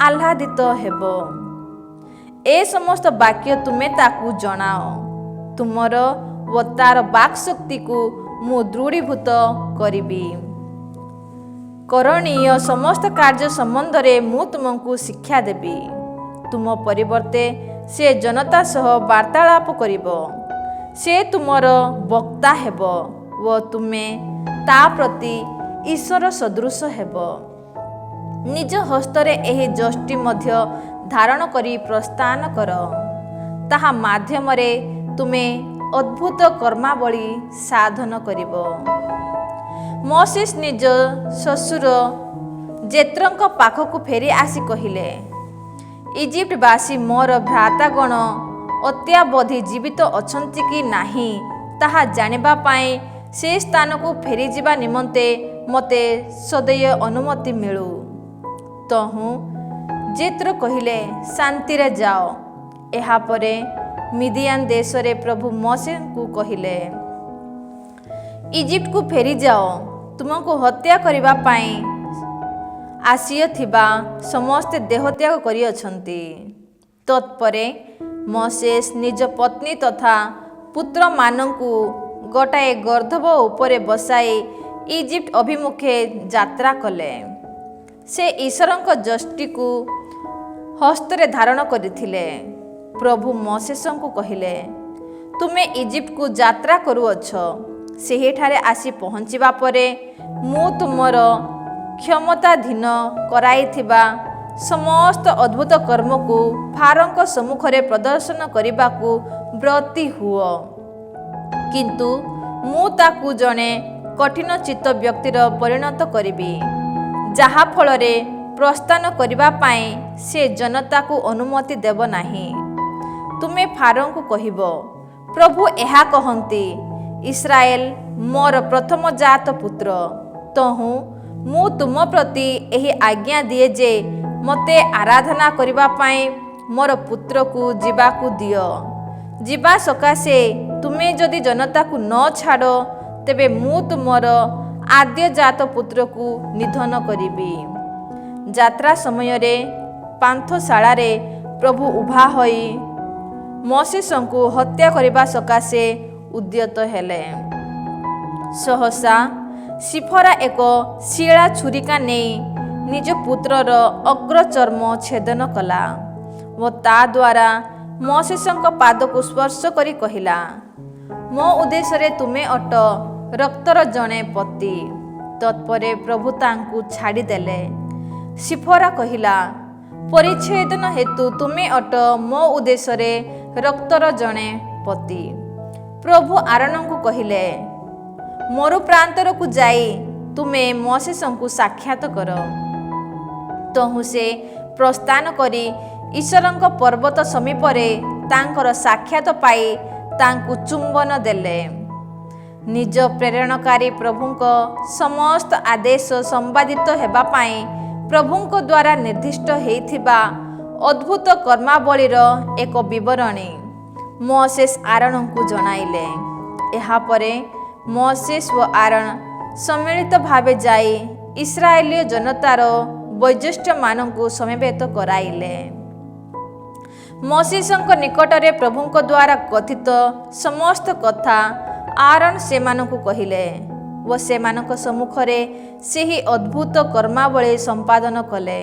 ଆହ୍ଲାଦିତ ହେବ। ଏ ସମସ୍ତ ବାକ୍ୟ ତୁମେ ତାକୁ ଜଣାଅ। ତୁମର ଓ ତାର ବାକ୍ଶକ୍ତିକୁ ମୁଁ ଦୃଢ଼ୀଭୂତ କରିବି। କରଣୀୟ ସମସ୍ତ କାର୍ଯ୍ୟ ସମ୍ବନ୍ଧରେ ମୁଁ ତୁମକୁ ଶିକ୍ଷା ଦେବି। ତୁମ ପରିବର୍ତ୍ତେ ସେ ଜନତା ସହ ବାର୍ତ୍ତାଳାପ କରିବ। ସେ ତୁମର ବକ୍ତା ହେବ ଓ ତୁମେ ତା ପ୍ରତି ଈଶ୍ୱର ସଦୃଶ ହେବ। ନିଜ ହସ୍ତରେ ଏହି ଯଷ୍ଟି ମଧ୍ୟ ଧାରଣ କରି ପ୍ରସ୍ଥାନ କର। ତାହା ମାଧ୍ୟମରେ ତୁମେ ଅଦ୍ଭୁତ କର୍ମାବଳୀ ସାଧନ କରିବ। ମୋଶେସ ନିଜ ଶ୍ୱଶୁର ଜେତ୍ରୋଙ୍କ ପାଖକୁ ଫେରି ଆସି କହିଲେ, ଇଜିପ୍ଟବାସୀ ମୋର ଭ୍ରାତାଗଣ ଅତ୍ୟାବଧି ଜୀବିତ ଅଛନ୍ତି କି ନାହିଁ ତାହା ଜାଣିବା ପାଇଁ ସେ ସ୍ଥାନକୁ ଫେରିଯିବା ନିମନ୍ତେ ମୋତେ ସଦୟ ଅନୁମତି ମିଳୁ। ତହୁଁ ଜେତ୍ରୋ କହିଲେ, ଶାନ୍ତିରେ ଯାଅ। ଏହାପରେ ମିଦିଆନ ଦେଶରେ ପ୍ରଭୁ ମୋଶେସଙ୍କୁ କହିଲେ, ଇଜିପ୍ଟକୁ ଫେରିଯାଅ। ତୁମକୁ ହତ୍ୟା କରିବା ପାଇଁ ଆସିଥିବା ସମସ୍ତେ ଦେହତ୍ୟାଗ କରିଅଛନ୍ତି। ତତ୍ପରେ ମୋଶେସ ନିଜ ପତ୍ନୀ ତଥା ପୁତ୍ରମାନଙ୍କୁ ଗୋଟାଏ ଗର୍ଦ୍ଦଭ ଉପରେ ବସାଇ ଇଜିପ୍ଟ ଅଭିମୁଖେ ଯାତ୍ରା କଲେ। ସେ ଈଶ୍ୱରଙ୍କ ଯଷ୍ଟିକୁ ହସ୍ତରେ ଧାରଣ କରିଥିଲେ। ପ୍ରଭୁ ମୋଶେସଙ୍କୁ କହିଲେ, ତୁମେ ଇଜିପ୍ଟକୁ ଯାତ୍ରା କରୁଅଛ। ସେହିଠାରେ ଆସି ପହଞ୍ଚିବା ପରେ ମୁଁ ତୁମର କ୍ଷମତାଧୀନ କରାଇଥିବା ସମସ୍ତ ଅଦ୍ଭୁତ କର୍ମକୁ ଫାରୋଙ୍କ ସମ୍ମୁଖରେ ପ୍ରଦର୍ଶନ କରିବାକୁ ବ୍ରତୀ ହୁଅ। କିନ୍ତୁ ମୁଁ ତାକୁ ଜଣେ କଠିନ ଚିତ୍ତ ବ୍ୟକ୍ତିର ପରିଣତ କରିବି, ଯାହାଫଳରେ ପ୍ରସ୍ଥାନ କରିବା ପାଇଁ ସେ ଜନତାକୁ ଅନୁମତି ଦେବ ନାହିଁ। ତୁମେ ଫାରୋଙ୍କୁ କହିବ, ପ୍ରଭୁ ଏହା କହନ୍ତି, ଇସ୍ରାଏଲ ମୋର ପ୍ରଥମଜାତ ପୁତ୍ର। ତହୁଁ ମୁଁ ତୁମ ପ୍ରତି ଏହି ଆଜ୍ଞା ଦିଏ ଯେ ମୋତେ ଆରାଧନା କରିବା ପାଇଁ ମୋର ପୁତ୍ରକୁ ଯିବାକୁ ଦିଅ। ଯିବା ସକାଶେ ତୁମେ ଯଦି ଜନତାକୁ ନ ଛାଡ଼, ତେବେ ମୁଁ ତୁମର ଆଦ୍ୟଜାତ ପୁତ୍ରକୁ ନିଧନ କରିବି। ଯାତ୍ରା ସମୟରେ ପାନ୍ଥଶାଳାରେ ପ୍ରଭୁ ଉଭା ହୋଇ ମୋଶେସଙ୍କୁ ହତ୍ୟା କରିବା ସକାଶେ ଉଦ୍ୟତ ହେଲେ। ସହସା ସିଫୋରା ଏକ ଶିଳା ଛୁରିକା ନେଇ ନିଜ ପୁତ୍ରର ଅଗ୍ରଚର୍ମ ଛେଦନ କଲା ଓ ତା ଦ୍ୱାରା ମୋଶେସଙ୍କ ପାଦକୁ ସ୍ପର୍ଶ କରି କହିଲା, ମୋ ଉଦ୍ଦେଶ୍ୟରେ ତୁମେ ଅଟ ରକ୍ତର ଜଣେ ପତି। ତତ୍ପରେ ପ୍ରଭୁ ତାଙ୍କୁ ଛାଡ଼ିଦେଲେ। ସିଫୋରା କହିଲା, ପରିଚ୍ଛେଦନ ହେତୁ ତୁମେ ଅଟ ମୋ ଉଦ୍ଦେଶ୍ୟରେ ରକ୍ତର ଜଣେ ପତି। ପ୍ରଭୁ ଆରୋନଙ୍କୁ କହିଲେ, ମରୁ ପ୍ରାନ୍ତରକୁ ଯାଇ ତୁମେ ମୋଶେସଙ୍କୁ ସାକ୍ଷାତ କର। ତହୁଁ ସେ ପ୍ରସ୍ଥାନ କରି ଈଶ୍ୱରଙ୍କ ପର୍ବତ ସମୀପରେ ତାଙ୍କର ସାକ୍ଷାତ ପାଇ ତାଙ୍କୁ ଚୁମ୍ବନ ଦେଲେ। ନିଜ ପ୍ରେରଣକାରୀ ପ୍ରଭୁଙ୍କ ସମସ୍ତ ଆଦେଶ ସମ୍ପାଦିତ ହେବା ପାଇଁ ପ୍ରଭୁଙ୍କ ଦ୍ୱାରା ନିର୍ଦ୍ଦିଷ୍ଟ ହୋଇଥିବା ଅଦ୍ଭୁତ କର୍ମାବଳୀର ଏକ ବିବରଣୀ ମୋଶେସ ଆରୋନଙ୍କୁ ଜଣାଇଲେ। ଏହାପରେ ମୋଶେସ ଓ ଆରୋନ ସମ୍ମିଳିତ ଭାବେ ଯାଇ ଇସ୍ରାଏଲୀୟ ଜନତାର ବୈଜ୍ୟେଷ୍ଠ୍ୟମାନଙ୍କୁ ସମବେତ କରାଇଲେ। ମୋଶେସଙ୍କ ନିକଟରେ ପ୍ରଭୁଙ୍କ ଦ୍ୱାରା କଥିତ ସମସ୍ତ କଥା ଆରୋନ ସେମାନଙ୍କୁ କହିଲେ ଓ ସେମାନଙ୍କ ସମ୍ମୁଖରେ ସେହି ଅଦ୍ଭୁତ କର୍ମାବଳୀ ସମ୍ପାଦନ କଲେ।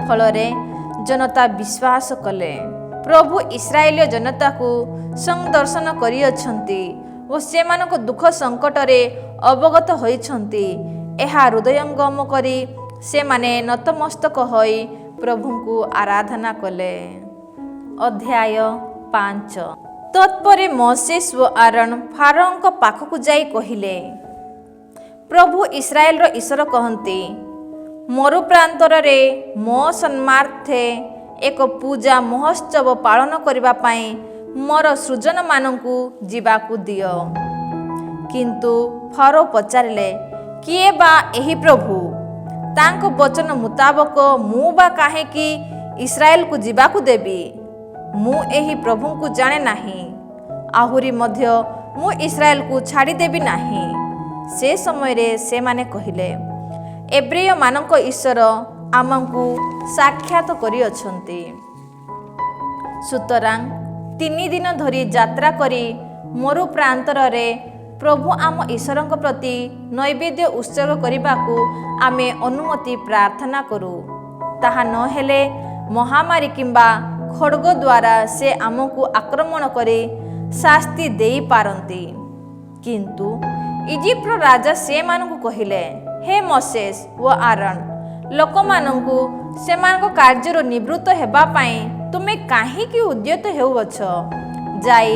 ଫଳରେ ଜନତା ବିଶ୍ୱାସ କଲେ, ପ୍ରଭୁ ଇସ୍ରାଏଲୀୟ ଜନତାକୁ ସଂଦର୍ଶନ କରିଅଛନ୍ତି ଓ ସେମାନଙ୍କ ଦୁଃଖ ସଙ୍କଟରେ ଅବଗତ ହୋଇଛନ୍ତି। ଏହା ହୃଦୟଙ୍ଗମ କରି ସେମାନେ ନତମସ୍ତକ ହୋଇ ପ୍ରଭୁଙ୍କୁ ଆରାଧନା କଲେ। ଅଧ୍ୟାୟ 5। ତତ୍ପରେ ମୋଶେସ ଓ ଆରୋନ ଫାରୋଙ୍କ ପାଖକୁ ଯାଇ କହିଲେ, ପ୍ରଭୁ ଇସ୍ରାଏଲର ଈଶ୍ୱର କହନ୍ତି, ମରୁ ପ୍ରାନ୍ତରରେ ମୋ ସମ୍ମାନାର୍ଥେ ଏକ ପୂଜା ମହୋତ୍ସବ ପାଳନ କରିବା ପାଇଁ ମୋର ସୃଜନମାନଙ୍କୁ ଯିବାକୁ ଦିଅ। କିନ୍ତୁ ଫାରୋ ପଚାରିଲେ, କିଏ ବା ଏହି ପ୍ରଭୁ? ତାଙ୍କ ବଚନ ମୁତାବକ ମୁଁ ବା କାହିଁକି ଇସ୍ରାଏଲକୁ ଯିବାକୁ ଦେବି? ମୁଁ ଏହି ପ୍ରଭୁଙ୍କୁ ଜାଣେ ନାହିଁ। ଆହୁରି ମଧ୍ୟ ମୁଁ ଇସ୍ରାଏଲକୁ ଛାଡ଼ିଦେବି ନାହିଁ। ସେ ସମୟରେ ସେମାନେ କହିଲେ, ଏବ୍ରେୟମାନଙ୍କ ଈଶ୍ୱର ଆମକୁ ସାକ୍ଷାତ କରିଅଛନ୍ତି। ସୁତରାଂ 3 ଦିନ ଧରି ଯାତ୍ରା କରି ମରୁ ପ୍ରାନ୍ତରରେ ପ୍ରଭୁ ଆମ ଈଶ୍ୱରଙ୍କ ପ୍ରତି ନୈବେଦ୍ୟ ଉତ୍ସର୍ଗ କରିବାକୁ ଆମେ ଅନୁମତି ପ୍ରାର୍ଥନା କରୁ। ତାହା ନହେଲେ ମହାମାରୀ କିମ୍ବା ଖଡ଼୍ଗ ଦ୍ୱାରା ସେ ଆମକୁ ଆକ୍ରମଣ କରି ଶାସ୍ତି ଦେଇପାରନ୍ତି। କିନ୍ତୁ ଇଜିପ୍ଟର ରାଜା ସେମାନଙ୍କୁ କହିଲେ, ହେ ମୋଶେସ ଓ ଆରୋନ, ଲୋକମାନଙ୍କୁ ସେମାନଙ୍କ କାର୍ଯ୍ୟରୁ ନିବୃତ୍ତ ହେବା ପାଇଁ ତୁମେ କାହିଁକି ଉଦ୍ୟତ ହେଉଅଛ? ଯାଇ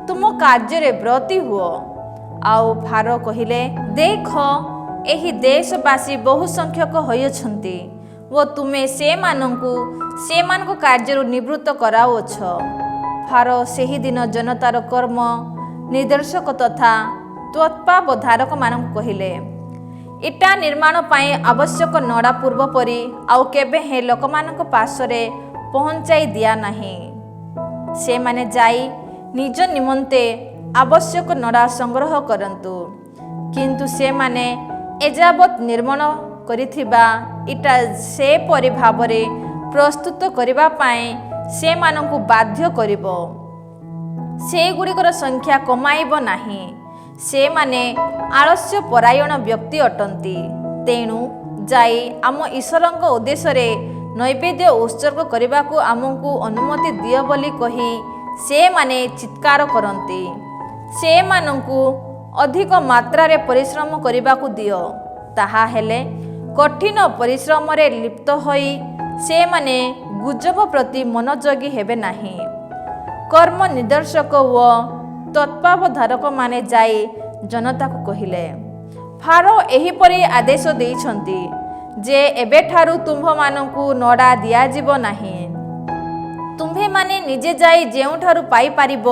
ତୁମ କାର୍ଯ୍ୟରେ ବ୍ରତୀ ହୁଅ। ଆଉ ଫାରୋ କହିଲେ, ଦେଖ, ଏହି ଦେଶବାସୀ ବହୁ ସଂଖ୍ୟକ ହୋଇଅଛନ୍ତି ଓ ତୁମେ ସେମାନଙ୍କୁ ସେମାନଙ୍କ କାର୍ଯ୍ୟରୁ ନିବୃତ୍ତ କରାଉଅଛ। ଫାରୋ ସେହିଦିନ ଜନତାର କର୍ମ ନିର୍ଦ୍ଦେଶକ ତଥା ତତ୍ତ୍ୱାବଧାରକମାନଙ୍କୁ କହିଲେ, ଇଟା ନିର୍ମାଣ ପାଇଁ ଆବଶ୍ୟକ ନଡ଼ା ପୂର୍ବ ପରି ଆଉ କେବେ ହେଁ ଲୋକମାନଙ୍କ ପାର୍ଶ୍ୱରେ ପହଞ୍ଚାଇ ଦିଆ ନାହିଁ। ସେମାନେ ଯାଇ ନିଜ ନିମନ୍ତେ ଆବଶ୍ୟକ ନଡ଼ା ସଂଗ୍ରହ କରନ୍ତୁ। କିନ୍ତୁ ସେମାନେ ଏଯାବତ୍ ନିର୍ମାଣ କରିଥିବା ଇଟା ସେପରି ଭାବରେ ପ୍ରସ୍ତୁତ କରିବା ପାଇଁ ସେମାନଙ୍କୁ ବାଧ୍ୟ କରିବ। ସେଗୁଡ଼ିକର ସଂଖ୍ୟା କମାଇବ ନାହିଁ। ସେମାନେ ଆଳସ୍ୟ ପରାୟଣ ବ୍ୟକ୍ତି ଅଟନ୍ତି। ତେଣୁ ଯାଇ ଆମ ଈଶ୍ୱରଙ୍କ ଉଦ୍ଦେଶ୍ୟରେ ନୈବେଦ୍ୟ ଉତ୍ସର୍ଗ କରିବାକୁ ଆମକୁ ଅନୁମତି ଦିଅ ବୋଲି କହି ସେମାନେ ଚିତ୍କାର କରନ୍ତି। ସେମାନଙ୍କୁ ଅଧିକ ମାତ୍ରାରେ ପରିଶ୍ରମ କରିବାକୁ ଦିଅ। ତାହା ହେଲେ କଠିନ ପରିଶ୍ରମରେ ଲିପ୍ତ ହୋଇ ସେମାନେ ଗୁଜବ ପ୍ରତି ମନୋଯୋଗୀ ହେବେ ନାହିଁ। କର୍ମ ନିର୍ଦ୍ଦେଶକ ଓ ତତ୍ତ୍ୱାବଧାରକମାନେ ଯାଇ ଜନତାକୁ କହିଲେ, ଫାରୋ ଏହିପରି ଆଦେଶ ଦେଇଛନ୍ତି ଯେ ଏବେଠାରୁ ତୁମ୍ଭମାନଙ୍କୁ ନଡ଼ା ଦିଆଯିବ ନାହିଁ। ତୁମ୍ଭେମାନେ ନିଜେ ଯାଇ ଯେଉଁଠାରୁ ପାଇପାରିବ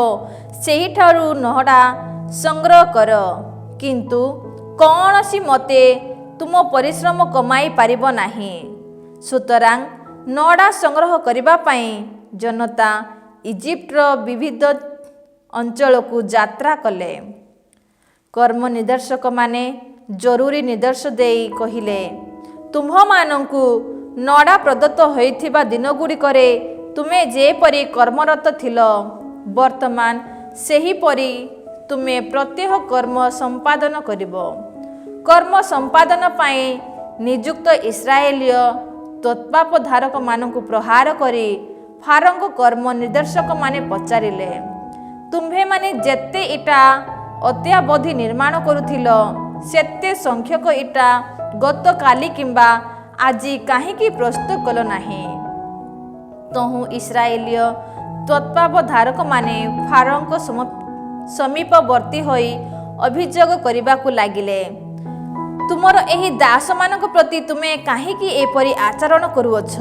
ସେହିଠାରୁ ନଡ଼ା ସଂଗ୍ରହ କର, କିନ୍ତୁ କୌଣସି ମତେ ତୁମ ପରିଶ୍ରମ କମାଇ ପାରିବ ନାହିଁ। ସୁତରାଂ ନଡ଼ା ସଂଗ୍ରହ କରିବା ପାଇଁ ଜନତା ଇଜିପ୍ଟର ବିବିଧ ଅଞ୍ଚଳକୁ ଯାତ୍ରା କଲେ। କର୍ମ ନିର୍ଦ୍ଦେଶକମାନେ ଜରୁରୀ ନିର୍ଦ୍ଦେଶ ଦେଇ କହିଲେ, ତୁମ୍ଭମାନଙ୍କୁ ନଡ଼ା ପ୍ରଦତ୍ତ ହୋଇଥିବା ଦିନଗୁଡ଼ିକରେ ତୁମେ ଯେପରି କର୍ମରତ ଥିଲ, ବର୍ତ୍ତମାନ ସେହିପରି ତୁମେ ପ୍ରତ୍ୟହ କର୍ମ ସମ୍ପାଦନ କରିବ। କର୍ମ ସମ୍ପାଦନ ପାଇଁ ନିଯୁକ୍ତ ଇସ୍ରାଏଲୀୟ ତତ୍ତ୍ୱାବଧାରକମାନଙ୍କୁ ପ୍ରହାର କରି ଫାରୋଙ୍କ କର୍ମ ନିର୍ଦ୍ଦେଶକମାନେ ପଚାରିଲେ, ତୁମ୍ଭେମାନେ ଯେତେ ଇଟା ଅତ୍ୟାବଧି ନିର୍ମାଣ କରୁଥିଲ, ସେତେ ସଂଖ୍ୟକ ଇଟା ଗତକାଲି କିମ୍ବା ଆଜି କାହିଁକି ପ୍ରସ୍ତୁତ କଲ ନାହିଁ? ତହୁଁ ଇସ୍ରାଏଲୀୟ ତତ୍ତ୍ୱାବଧାରକମାନେ ଫାରୋଙ୍କ ସମୀପବର୍ତ୍ତୀ ହୋଇ ଅଭିଯୋଗ କରିବାକୁ ଲାଗିଲେ, ତୁମର ଏହି ଦାସମାନଙ୍କ ପ୍ରତି ତୁମେ କାହିଁକି ଏପରି ଆଚରଣ କରୁଅଛ?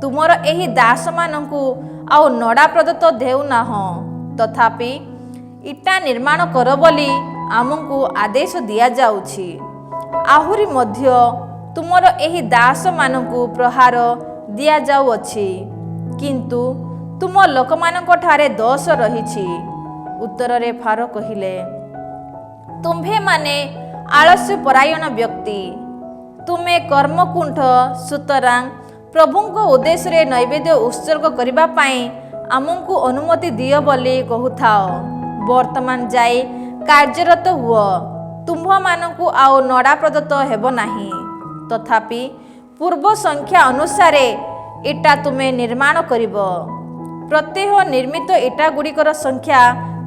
ତୁମର ଏହି ଦାସମାନଙ୍କୁ ଆଉ ନଡ଼ା ପ୍ରଦତ୍ତ ଦେଉନାହଁ, ତଥାପି ଇଟା ନିର୍ମାଣ କର ବୋଲି ଆମକୁ ଆଦେଶ ଦିଆଯାଉଛି। ଆହୁରି ମଧ୍ୟ ତୁମର ଏହି ଦାସମାନଙ୍କୁ ପ୍ରହାର ଦିଆଯାଉଅଛି, କିନ୍ତୁ ତୁମ ଲୋକମାନଙ୍କଠାରେ ଦୋଷ ରହିଛି। ଉତ୍ତରରେ ଫାରୋ କହିଲେ, ତୁମ୍ଭେମାନେ ଆଳସ୍ୟପରାୟଣ ବ୍ୟକ୍ତି, ତୁମେ କର୍ମକୁଣ୍ଠ, ସୁତରାଂ ପ୍ରଭୁଙ୍କ ଉଦ୍ଦେଶ୍ୟରେ ନୈବେଦ୍ୟ ଉତ୍ସର୍ଗ କରିବା ପାଇଁ ଆମକୁ ଅନୁମତି ଦିଅ ବୋଲି କହୁଥାଅ। ବର୍ତ୍ତମାନ ଯାଇ କାର୍ଯ୍ୟରତ ହୁଅ। ତୁମ୍ଭମାନଙ୍କୁ ଆଉ ନଡ଼ା ପ୍ରଦତ୍ତ ହେବ ନାହିଁ। ତଥାପି ପୂର୍ବ ସଂଖ୍ୟା ଅନୁସାରେ ଇଟା ତୁମେ ନିର୍ମାଣ କରିବ। ପ୍ରତ୍ୟହ ନିର୍ମିତ ଇଟାଗୁଡ଼ିକର ସଂଖ୍ୟା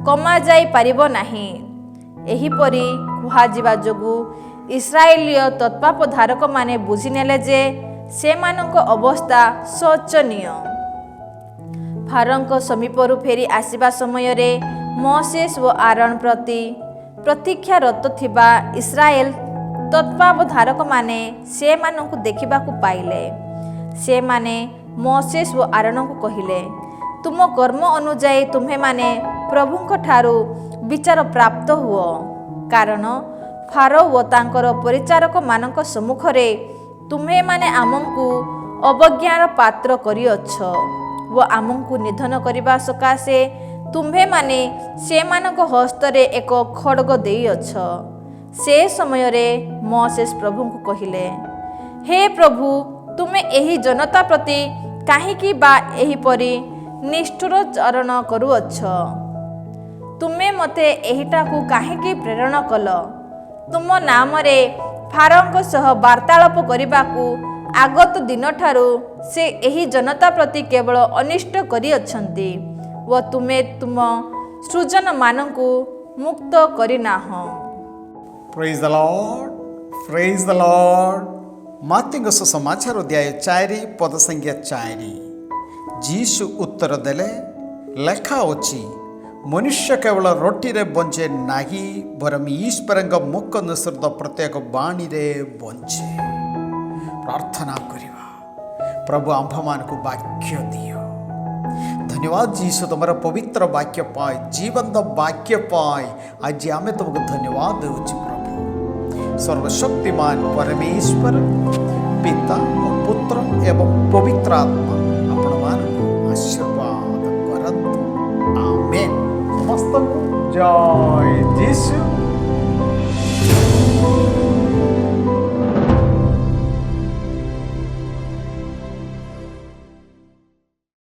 କମାଯାଇ ପାରିବ ନାହିଁ। ଏହିପରି କୁହାଯିବା ଯୋଗୁଁ ଇସ୍ରାଏଲୀୟ ତତ୍ତ୍ୱାବଧାରକମାନେ ବୁଝିନେଲେ ଯେ ସେମାନଙ୍କ ଅବସ୍ଥା ଶୋଚନୀୟ। ଫାରୋଙ୍କ ସମୀପରୁ ଫେରି ଆସିବା ସମୟରେ ମୋଶେସ୍ ଓ ଆରୋନ ପ୍ରତି ପ୍ରତୀକ୍ଷାରତ ଥିବା ଇସ୍ରାଏଲ ତତ୍ତ୍ୱାବଧାରକମାନେ ସେମାନଙ୍କୁ ଦେଖିବାକୁ ପାଇଲେ। ସେମାନେ ମୋଶେସ୍ ଓ ଆରୋନଙ୍କୁ କହିଲେ, ତୁମ କର୍ମ ଅନୁଯାୟୀ ତୁମ୍ଭେମାନେ ପ୍ରଭୁଙ୍କ ଠାରୁ ବିଚାର ପ୍ରାପ୍ତ ହୁଅ, କାରଣ ଫାରୋ ଓ ତାଙ୍କର ପରିଚାରକମାନଙ୍କ ସମ୍ମୁଖରେ ତୁମ୍ଭେମାନେ ଆମକୁ ଅବଜ୍ଞାର ପାତ୍ର କରିଅଛ ଓ ଆମକୁ ନିଧନ କରିବା ସକାଶେ ତୁମ୍ଭେମାନେ ସେମାନଙ୍କ ହସ୍ତରେ ଏକ ଖଡ଼ଗ ଦେଇଅଛ। ସେ ସମୟରେ ମୋଶେସ୍ ପ୍ରଭୁଙ୍କୁ କହିଲେ, ହେ ପ୍ରଭୁ, ତୁମେ ଏହି ଜନତା ପ୍ରତି କାହିଁକି ବା ଏହିପରି ନିଷ୍ଠୁର ଆଚରଣ କରୁଅଛ? ତୁମେ ମୋତେ ଏହିଟାକୁ କାହିଁକି ପ୍ରେରଣ କଲ? ତୁମ ନାମରେ ଫାରୋଙ୍କ ସହ ବାର୍ତ୍ତାଳାପ କରିବାକୁ ଆଗତ ଦିନଠାରୁ ସେ ଏହି ଜନତା ପ୍ରତି କେବଳ ଅନିଷ୍ଟ କରିଅଛନ୍ତି ଓ ତୁମେ ତୁମ ସୃଜନମାନଙ୍କୁ ମୁକ୍ତ କରିନାହଁ। ପ୍ରେଜ୍ ଦ ଲର୍ଡ, ପ୍ରେଜ୍ ଦ ଲର୍ଡ। ମାର୍କୋଙ୍କ ସୁସମାଚାର ଅଧ୍ୟାୟ 4 ପଦ ସଂଖ୍ୟା 4। ଯୀଶୁ ଉତ୍ତର ଦେଲେ, ଲେଖା ଅଛି, ମନୁଷ୍ୟ କେବଳ ରୋଟିରେ ବଞ୍ଚେ ନାହିଁ, ବରଂ ଈଶ୍ୱରଙ୍କ ମୁଖ ନିଃସୃତ ପ୍ରତ୍ୟେକ ବାଣୀରେ ବଞ୍ଚେ। ପ୍ରାର୍ଥନା କରିବା, ପ୍ରଭୁ ଆମ୍ଭମାନଙ୍କୁ ବାକ୍ୟ ଦିଅ। ଧନ୍ୟବାଦ ଯୀଶୁ, ତୁମର ପବିତ୍ର ବାକ୍ୟ ପାଇ, ଜୀବନ୍ତ ବାକ୍ୟ ପାଇ ଆଜି ଆମେ ତୁମକୁ ଧନ୍ୟବାଦ ଦେଉଛୁ। ପ୍ରଭୁ ସର୍ବଶକ୍ତିମାନ ପରମେଶ୍ୱର ପିତା ଓ ପୁତ୍ର ଏବଂ ପବିତ୍ର ଆତ୍ମା ଆପଣମାନଙ୍କୁ ଆଶୀର୍ବାଦ କରନ୍ତୁ। ଆମେନ୍। ସମସ୍ତଙ୍କୁ ଜୟ ଯୀଶୁ।